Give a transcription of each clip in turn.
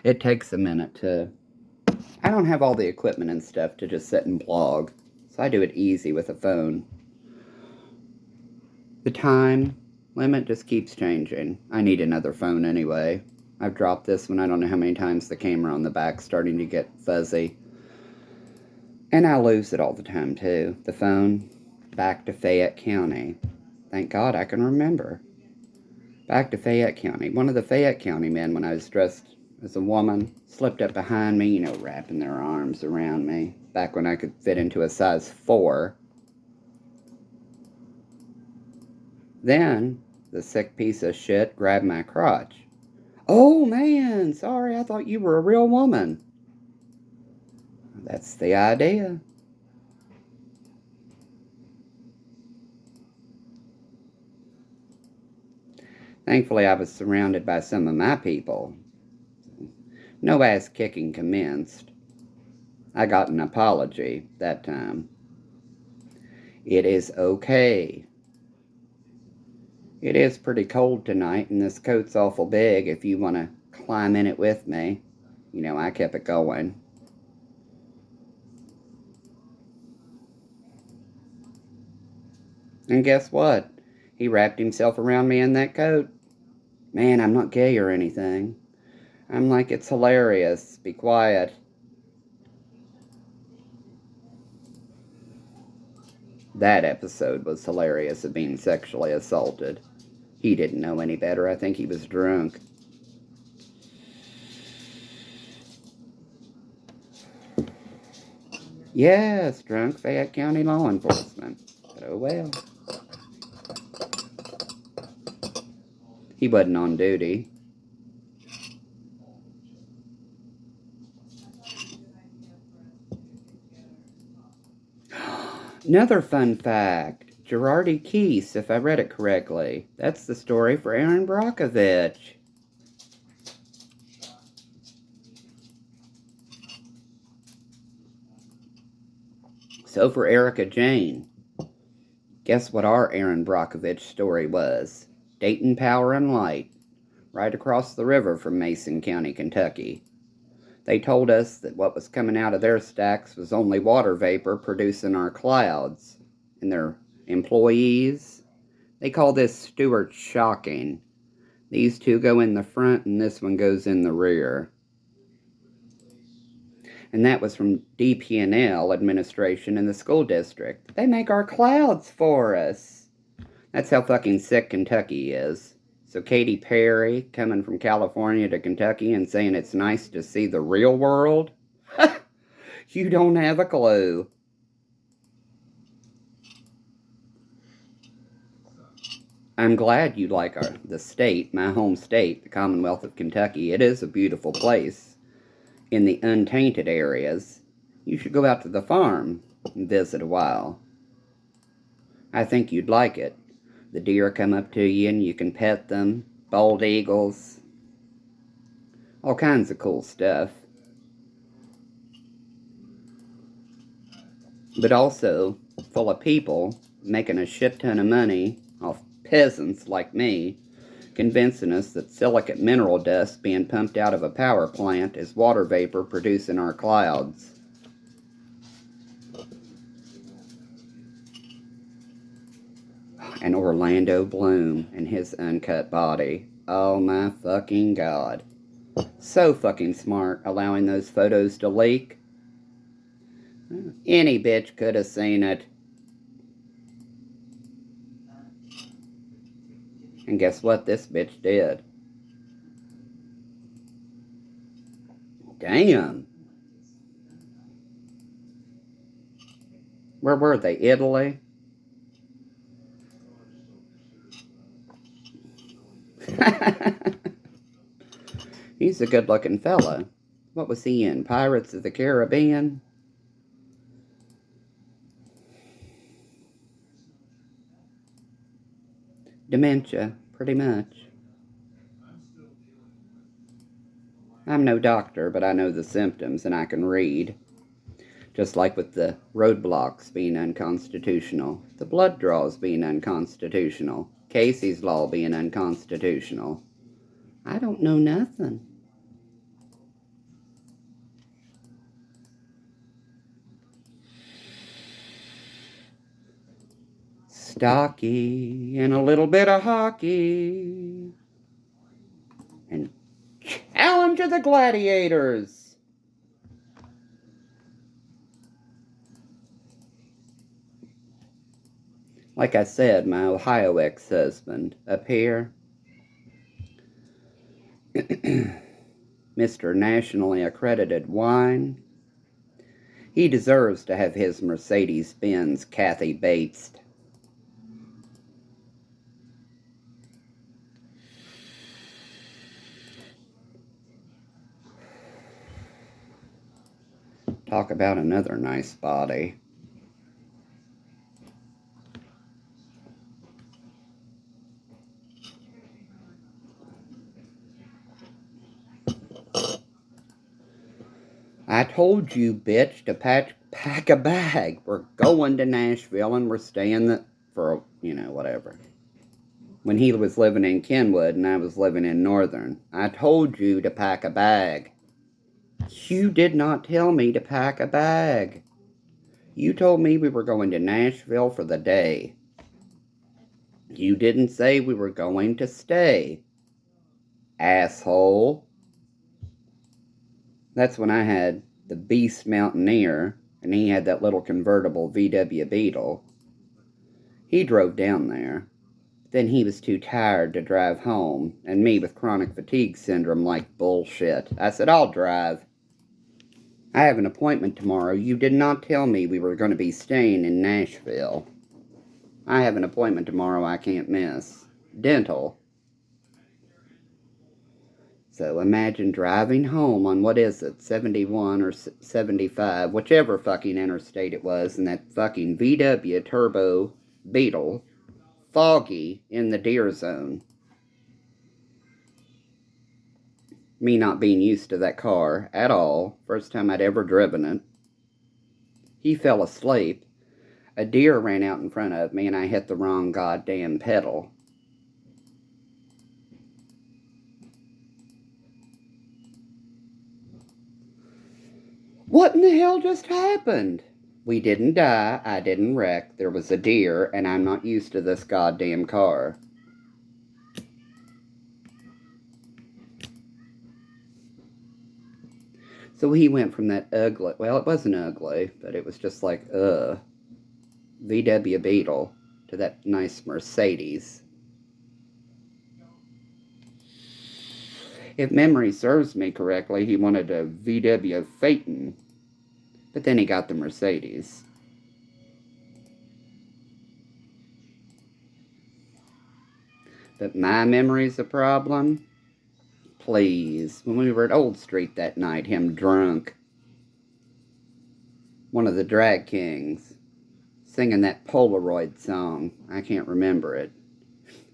It takes a minute to... I don't have all the equipment and stuff to just sit and blog, so I do it easy with a phone. The time limit just keeps changing. I need another phone anyway. I've dropped this one I don't know how many times. The camera on the back's starting to get fuzzy. And I lose it all the time too. The phone, back to Fayette County. Thank God I can remember. Back to Fayette County. One of the Fayette County men, when I was dressed as a woman, slipped up behind me, wrapping their arms around me. Back when I could fit into a size 4. Then, the sick piece of shit grabbed my crotch. Oh man, sorry, I thought you were a real woman. That's the idea. Thankfully, I was surrounded by some of my people. No ass kicking commenced. I got an apology that time. It is okay. It is pretty cold tonight, and this coat's awful big if you want to climb in it with me. I kept it going. And guess what? He wrapped himself around me in that coat. Man, I'm not gay or anything. I'm like, it's hilarious. Be quiet. That episode was hilarious of being sexually assaulted. He didn't know any better. I think he was drunk. Yes, drunk Fayette County law enforcement. But oh well. He wasn't on duty. Another fun fact. Girardi Keese, if I read it correctly. That's the story for Erin Brockovich. So for Erica Jane, guess what our Erin Brockovich story was? Dayton Power and Light, right across the river from Mason County, Kentucky. They told us that what was coming out of their stacks was only water vapor producing our clouds. And their employees, they call this Stuart shocking. These two go in the front and this one goes in the rear. And that was from DP&L administration in the school district. They make our clouds for us. That's how fucking sick Kentucky is. So Katy Perry coming from California to Kentucky and saying it's nice to see the real world? You don't have a clue. I'm glad you like the state, my home state, the Commonwealth of Kentucky. It is a beautiful place. In the untainted areas, you should go out to the farm and visit a while. I think you'd like it. The deer come up to you and you can pet them. Bald eagles. All kinds of cool stuff. But also full of people making a shit ton of money off peasants like me, convincing us that silicate mineral dust being pumped out of a power plant is water vapor producing our clouds. And Orlando Bloom and his uncut body. Oh my fucking God. So fucking smart, allowing those photos to leak. Any bitch could have seen it. And guess what this bitch did? Damn. Where were they? Italy? He's a good-looking fella. What was he in? Pirates of the Caribbean? Dementia, pretty much. I'm no doctor, but I know the symptoms and I can read. Just like with the roadblocks being unconstitutional, the blood draws being unconstitutional, Casey's law being unconstitutional. I don't know nothing. stocky and a little bit of hockey. And challenge of the gladiators. Like I said, my Ohio ex-husband up here, Mr. Nationally Accredited Wine, he deserves to have his Mercedes-Benz Kathy Bates. Talk about another nice body. I told you, bitch, to pack a bag. We're going to Nashville and we're staying for, whatever. When he was living in Kenwood and I was living in Northern, I told you to pack a bag. You did not tell me to pack a bag. You told me we were going to Nashville for the day. You didn't say we were going to stay. Asshole. That's when I had the Beast Mountaineer, and he had that little convertible VW Beetle. He drove down there. Then he was too tired to drive home, and me with chronic fatigue syndrome like bullshit. I said, I'll drive. I have an appointment tomorrow. You did not tell me we were going to be staying in Nashville. I have an appointment tomorrow I can't miss. Dental. So imagine driving home on, 71 or 75, whichever fucking interstate it was, in that fucking VW Turbo Beetle, foggy in the deer zone. Me not being used to that car at all, first time I'd ever driven it. He fell asleep. A deer ran out in front of me and I hit the wrong goddamn pedal. What in the hell just happened? We didn't die, I didn't wreck, there was a deer, and I'm not used to this goddamn car. So he went from that ugly, well, it wasn't ugly, but it was just like, VW Beetle, to that nice Mercedes. If memory serves me correctly, he wanted a VW Phaeton. But then he got the Mercedes. But my memory's a problem? Please. When we were at Old Street that night, him drunk. One of the drag kings. Singing that Polaroid song. I can't remember it.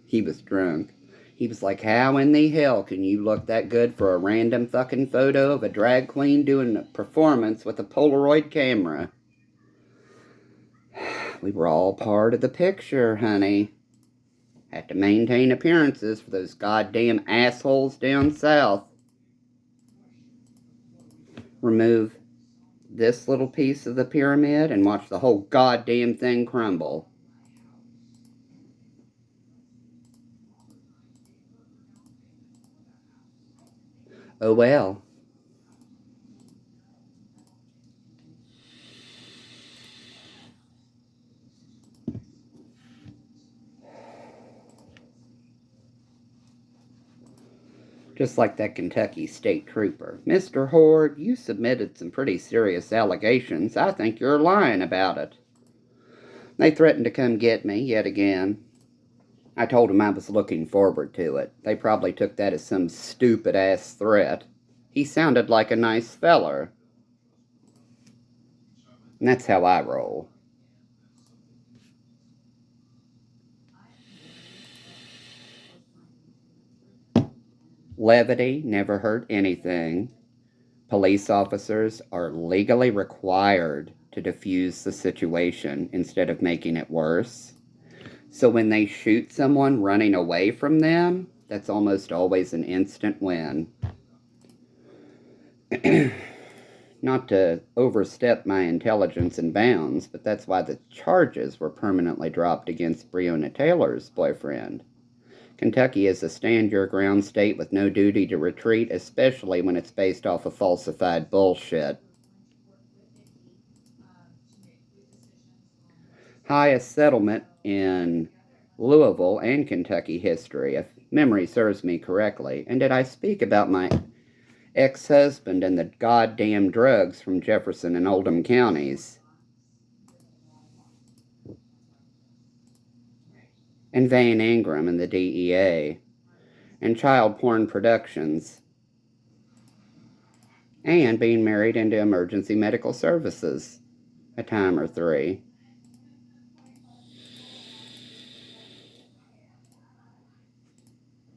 He was drunk. He was like, how in the hell can you look that good for a random fucking photo of a drag queen doing a performance with a Polaroid camera? We were all part of the picture, honey. Had to maintain appearances for those goddamn assholes down south. Remove this little piece of the pyramid and watch the whole goddamn thing crumble. Oh well. Just like that Kentucky state trooper. Mr. Horde, you submitted some pretty serious allegations. I think you're lying about it. They threatened to come get me yet again. I told them I was looking forward to it. They probably took that as some stupid-ass threat. He sounded like a nice feller. And that's how I roll. Levity never hurt anything. Police officers are legally required to defuse the situation instead of making it worse. So when they shoot someone running away from them, that's almost always an instant win. Not to overstep my intelligence and bounds, but that's why the charges were permanently dropped against Breonna Taylor's boyfriend. Kentucky is a stand-your-ground state with no duty to retreat, especially when it's based off of falsified bullshit. Highest settlement in Louisville and Kentucky history, if memory serves me correctly. And did I speak about my ex-husband and the goddamn drugs from Jefferson and Oldham counties? And Van Ingram and the DEA? And child porn productions? And being married into emergency medical services a time or three?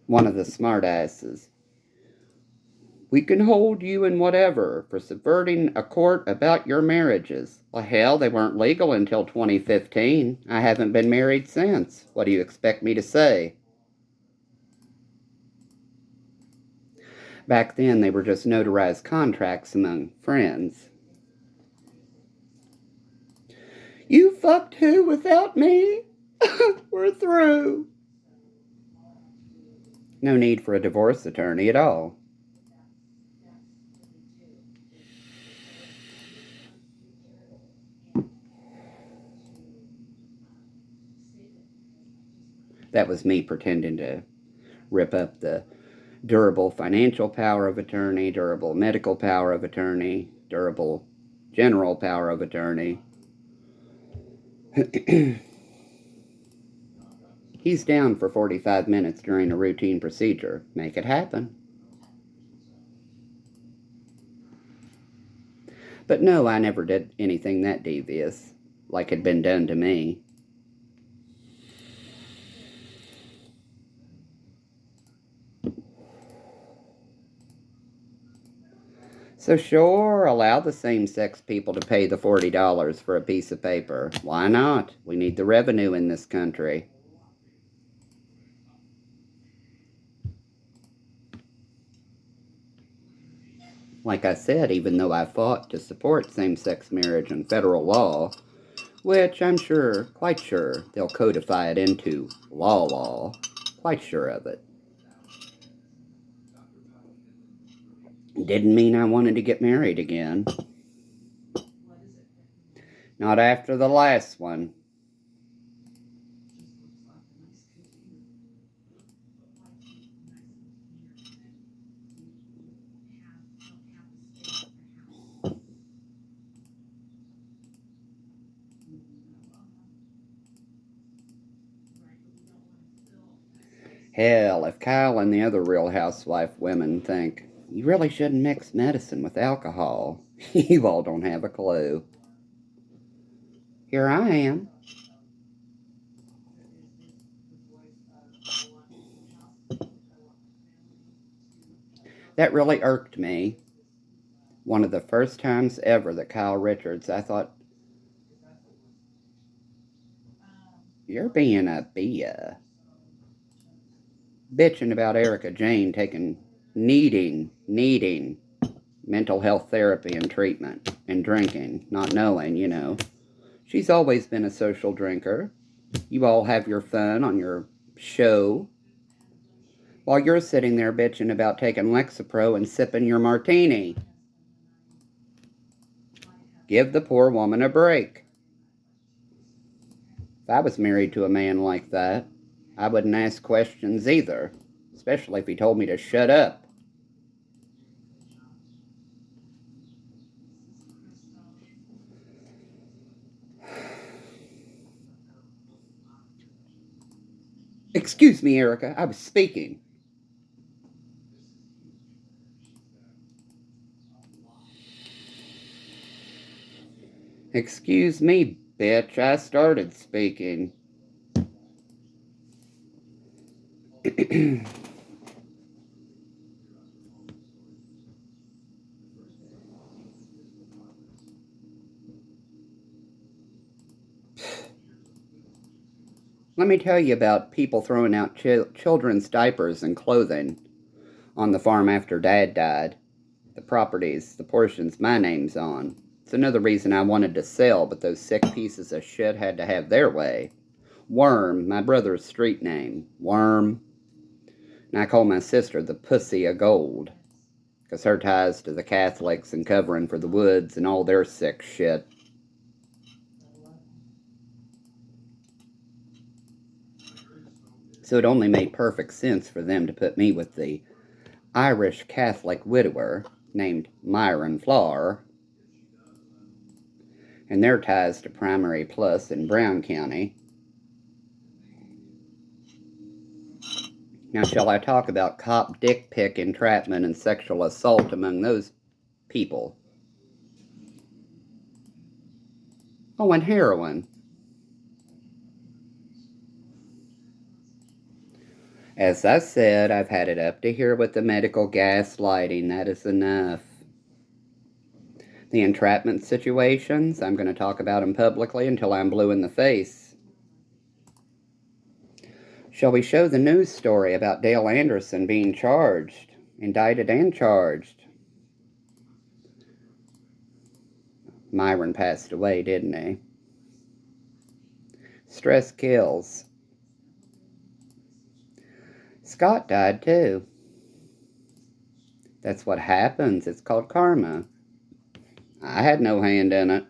One of the smartasses. We can hold you in whatever for subverting a court about your marriages. Well, hell, they weren't legal until 2015. I haven't been married since. What do you expect me to say? Back then, they were just notarized contracts among friends. You fucked who without me? We're through. No need for a divorce attorney at all. That was me pretending to rip up the durable financial power of attorney, durable medical power of attorney, durable general power of attorney. He's down for 45 minutes during a routine procedure. Make it happen. But no, I never did anything that devious, like had been done to me. So sure, allow the same-sex people to pay the $40 for a piece of paper. Why not? We need the revenue in this country. Like I said, even though I fought to support same-sex marriage and federal law, which I'm sure, quite sure, they'll codify it into law, quite sure of it. Didn't mean I wanted to get married again. Not after the last one. Hell, if Kyle and the other Real Housewife women think, you really shouldn't mix medicine with alcohol, you all don't have a clue. Here I am. That really irked me. One of the first times ever that Kyle Richards, I thought, you're being a bia. Bitching about Erica Jane needing mental health therapy and treatment and drinking, not knowing, She's always been a social drinker. You all have your fun on your show while you're sitting there bitching about taking Lexapro and sipping your martini. Give the poor woman a break. If I was married to a man like that, I wouldn't ask questions either, especially if he told me to shut up. Excuse me, Erica, I was speaking. Excuse me, bitch, I started speaking. Let me tell you about people throwing out children's diapers and clothing on the farm after Dad died. the properties, the portions my name's on. It's another reason I wanted to sell, but those sick pieces of shit had to have their way. Worm, my brother's street name. Worm. And I call my sister the Pussy of Gold, because her ties to the Catholics and covering for the Woods and all their sick shit. So it only made perfect sense for them to put me with the Irish Catholic widower named Myron Flower, and their ties to Primary Plus in Brown County. Now, shall I talk about cop dick pic entrapment and sexual assault among those people? Oh, and heroin. As I said, I've had it up to here with the medical gaslighting. That is enough. The entrapment situations, I'm going to talk about them publicly until I'm blue in the face. Shall we show the news story about Dale Anderson being charged, indicted and charged? Myron passed away, didn't he? Stress kills. Scott died too. That's what happens. It's called karma. I had no hand in it.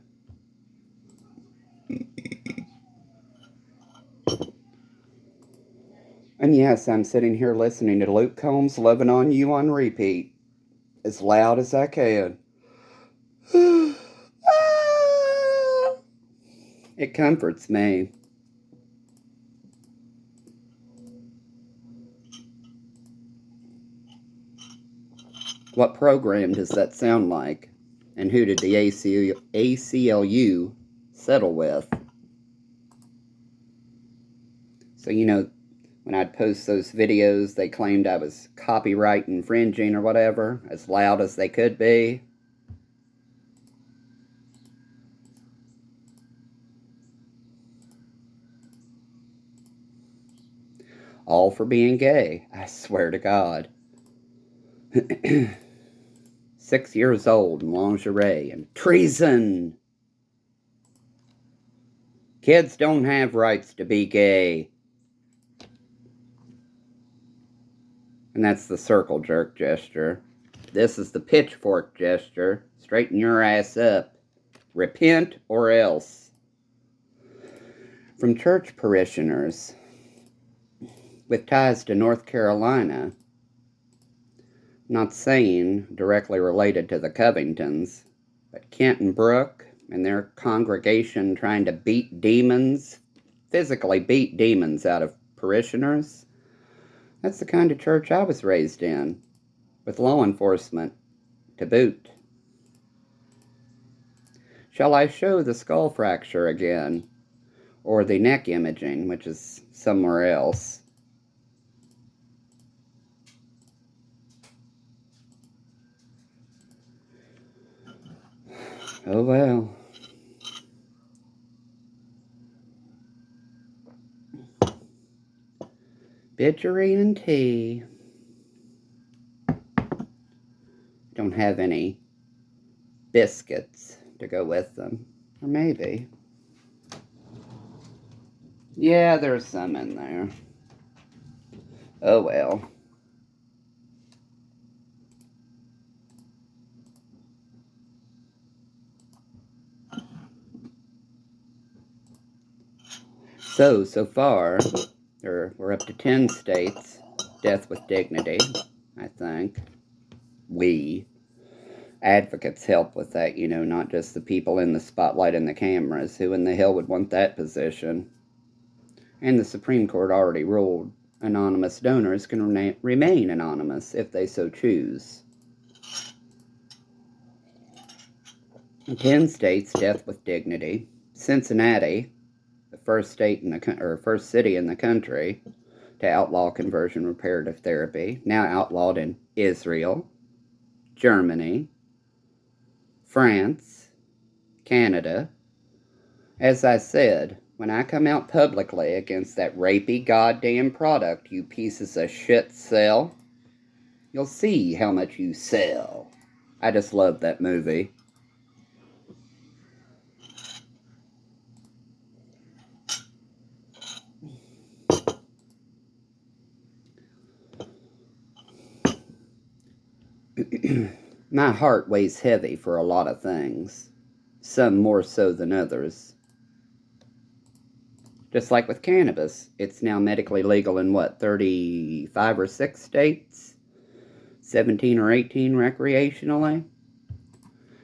And yes, I'm sitting here listening to Luke Combs' Loving on You on repeat, as loud as I can. It comforts me. What program does that sound like? And who did the ACLU settle with? So, you know, when I'd post those videos, they claimed I was copyright infringing or whatever, as loud as they could be. All for being gay, I swear to God. 6 years old in lingerie and treason. Kids don't have rights to be gay. And that's the circle jerk gesture. This is the pitchfork gesture. Straighten your ass up. Repent or else. From church parishioners with ties to North Carolina, not saying directly related to the Covingtons, but Kenton Brook and their congregation trying to beat demons, physically beat demons out of parishioners. That's the kind of church I was raised in, with law enforcement to boot. Shall I show the skull fracture again, or the neck imaging, which is somewhere else? Oh well. Bitchery and tea. Don't have any biscuits to go with them. Or maybe. Yeah, there's some in there. Oh well. So far, we're up to 10 states. Death with dignity, I think. We advocates help with that, you know, not just the people in the spotlight and the cameras. Who in the hell would want that position? And the Supreme Court already ruled anonymous donors can remain anonymous if they so choose. 10 states, death with dignity. Cincinnati, the first city in the country to outlaw conversion reparative therapy, now outlawed in Israel, Germany, France, Canada. As I said, when I come out publicly against that rapey goddamn product you pieces of shit sell, you'll see how much you sell. I just love that movie. My heart weighs heavy for a lot of things, some more so than others. Just like with cannabis, it's now medically legal in what, 35 or 6 states? 17 or 18 recreationally?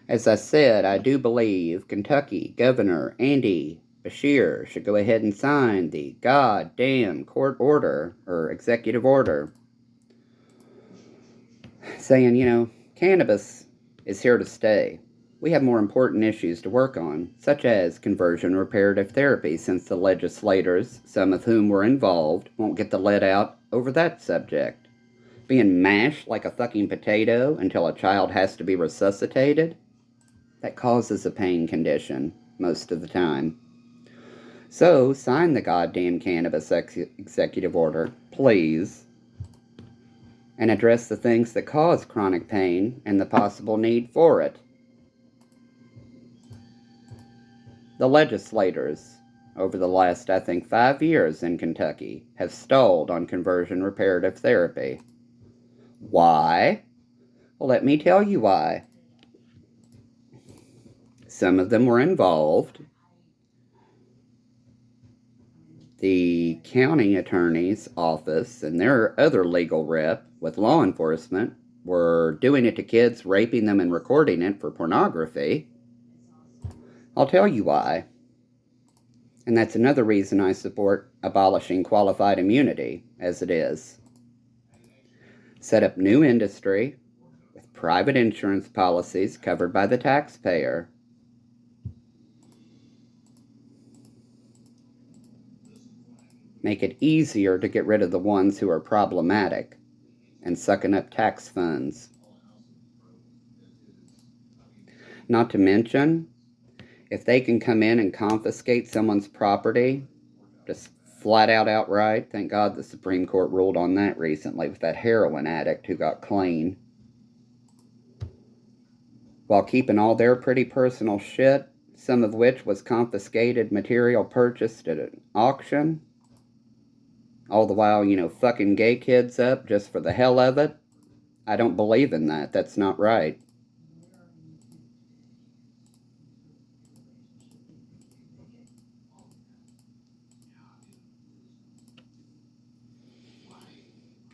As I said, I do believe Kentucky Governor Andy Beshear should go ahead and sign the goddamn court order, or executive order, saying, cannabis is here to stay. We have more important issues to work on, such as conversion reparative therapy, since the legislators, some of whom were involved, won't get the lead out over that subject. Being mashed like a fucking potato until a child has to be resuscitated? That causes a pain condition, most of the time. So, sign the goddamn cannabis executive order, please, and address the things that cause chronic pain and the possible need for it. The legislators, over the last, I think, 5 years in Kentucky, have stalled on conversion reparative therapy. Why? Well, let me tell you why. Some of them were involved. The county attorney's office and their other legal rep with law enforcement were doing it to kids, raping them and recording it for pornography. I'll tell you why. And that's another reason I support abolishing qualified immunity, as it is. Set up new industry with private insurance policies covered by the taxpayer. Make it easier to get rid of the ones who are problematic and sucking up tax funds. Not to mention, if they can come in and confiscate someone's property, just flat out outright, thank God the Supreme Court ruled on that recently with that heroin addict who got clean, while keeping all their pretty personal shit, some of which was confiscated material purchased at an auction, all the while, fucking gay kids up just for the hell of it. I don't believe in that. That's not right.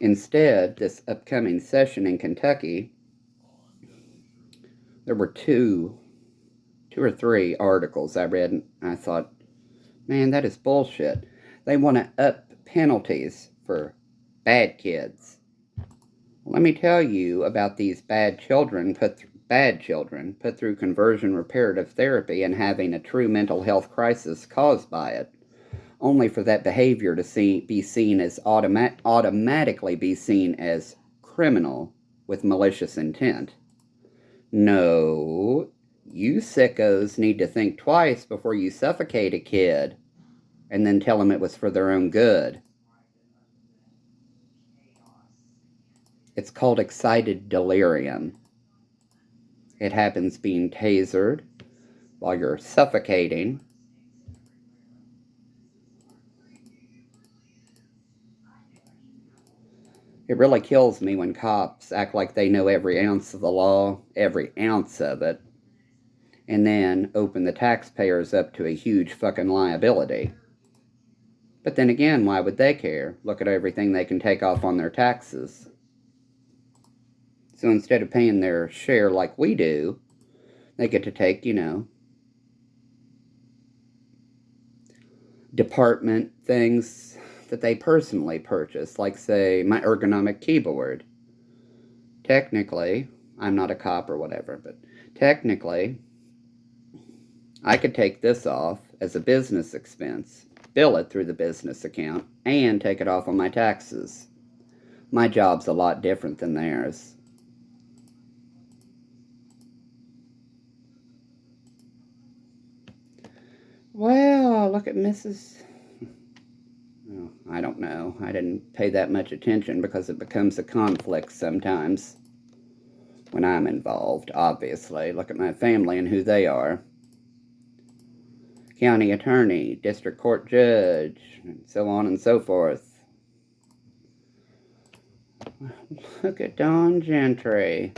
Instead, this upcoming session in Kentucky, there were two or three articles I read, and I thought, man, that is bullshit. They want to up penalties for bad kids. Let me tell you about these bad children put through conversion reparative therapy and having a true mental health crisis caused by it, only for that behavior to be seen as automatically be seen as criminal with malicious intent. No, you sickos need to think twice before you suffocate a kid and then tell them it was for their own good. It's called excited delirium. It happens being tasered while you're suffocating. It really kills me when cops act like they know every ounce of the law, every ounce of it, and then open the taxpayers up to a huge fucking liability. But then again, why would they care? Look at everything they can take off on their taxes. So instead of paying their share like we do, they get to take, department things that they personally purchase, like, say, my ergonomic keyboard. Technically, I'm not a cop or whatever, but technically, I could take this off as a business expense, bill it through the business account, and take it off on my taxes. My job's a lot different than theirs. Well, look at Mrs. Oh, I don't know. I didn't pay that much attention because it becomes a conflict sometimes. when I'm involved, obviously. Look at my family and who they are. County attorney, district court judge, and so on and so forth. Look at Don Gentry.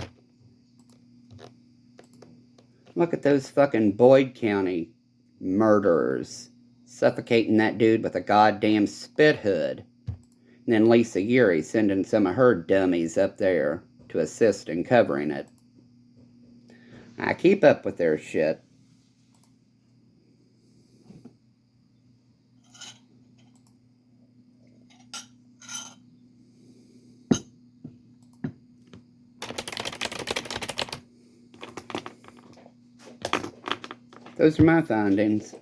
Look at those fucking Boyd County murderers suffocating that dude with a goddamn spit hood. And then Lisa Urey sending some of her dummies up there to assist in covering it. I keep up with their shit. Those are my findings.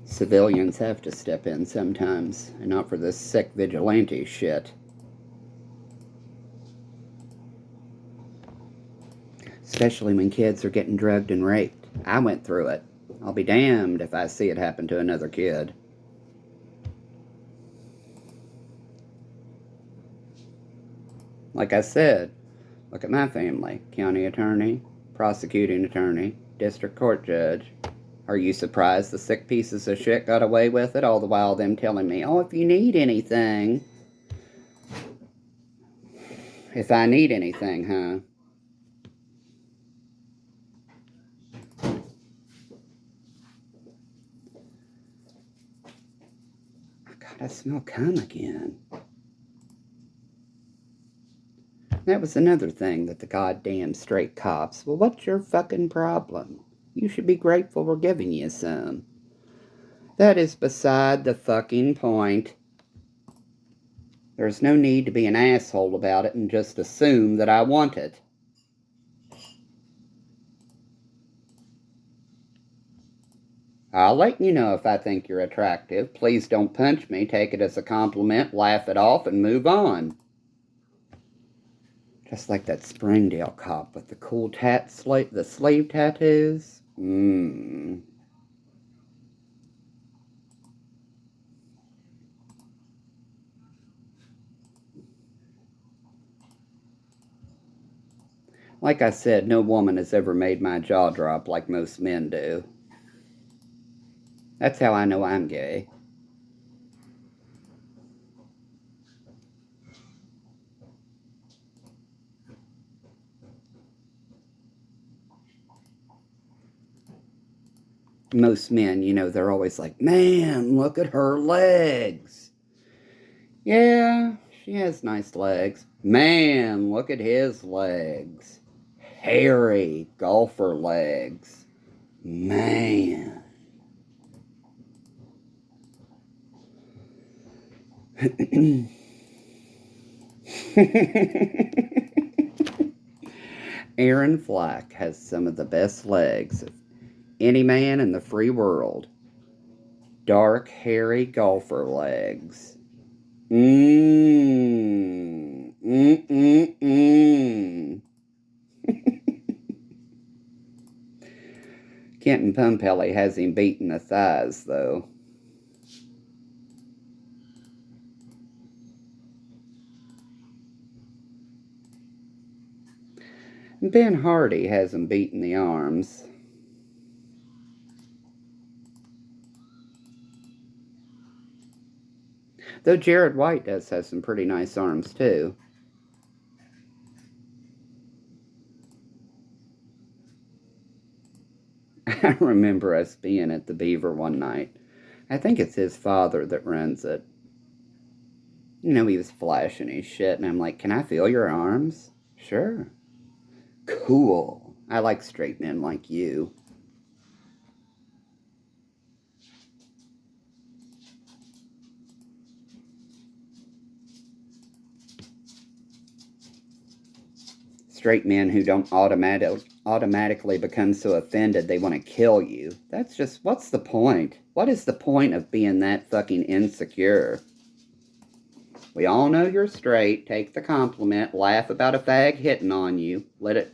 Civilians have to step in sometimes, and not for this sick vigilante shit. Especially when kids are getting drugged and raped. I went through it. I'll be damned if I see it happen to another kid. Like I said, look at my family. County attorney, prosecuting attorney, district court judge. Are you surprised the sick pieces of shit got away with it, all the while them telling me, oh, if you need anything. If I need anything, huh? God, I smell cum again. That was another thing that the goddamn straight cops, well, what's your fucking problem? You should be grateful we're giving you some. That is beside the fucking point. There's no need to be an asshole about it and just assume that I want it. I'll let you know if I think you're attractive. Please don't punch me. Take it as a compliment, laugh it off, and move on. Just like that Springdale cop with the cool the sleeve tattoos. Like I said, no woman has ever made my jaw drop like most men do. That's how I know I'm gay. Most men, you know, they're always like, man, look at her legs. Yeah, she has nice legs. Man, look at his legs. Hairy golfer legs. Man. Aaron Flack has some of the best legs of any man in the free world. Dark, hairy golfer legs. Kenton Pumpelly has him beating the thighs, though. Ben Hardy has him beating the arms. Though Jared White does have some pretty nice arms, too. I remember us being at the Beaver one night. I think it's his father that runs it. You know, he was flashing his shit, and I'm like, can I feel your arms? Sure. Cool. I like straight men like you. Straight men who don't automatically become so offended they want to kill you. That's just, what's the point? What is the point of being that fucking insecure? We all know you're straight. Take the compliment. Laugh about a fag hitting on you. Let it,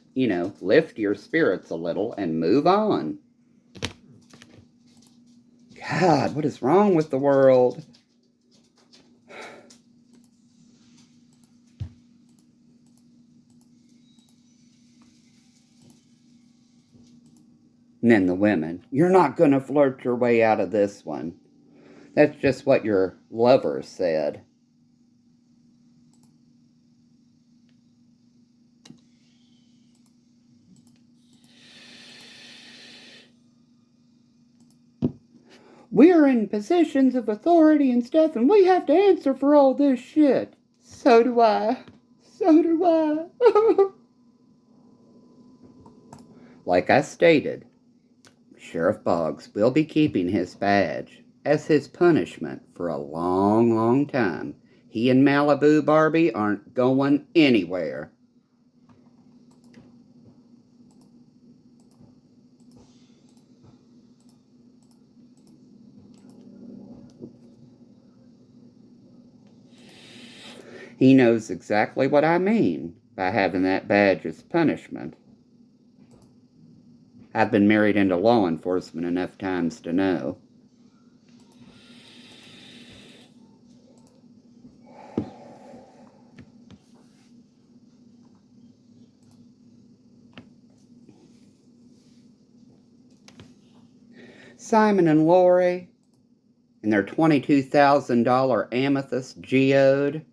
lift your spirits a little and move on. God, what is wrong with the world? And then the women, you're not going to flirt your way out of this one. That's just what your lover said. We're in positions of authority and stuff, and we have to answer for all this shit. So do I. So do I. Like I stated, Sheriff Boggs will be keeping his badge as his punishment for a long, long time. He and Malibu Barbie aren't going anywhere. He knows exactly what I mean by having that badge as punishment. I've been married into law enforcement enough times to know. Simon and Lori and their $22,000 amethyst geode.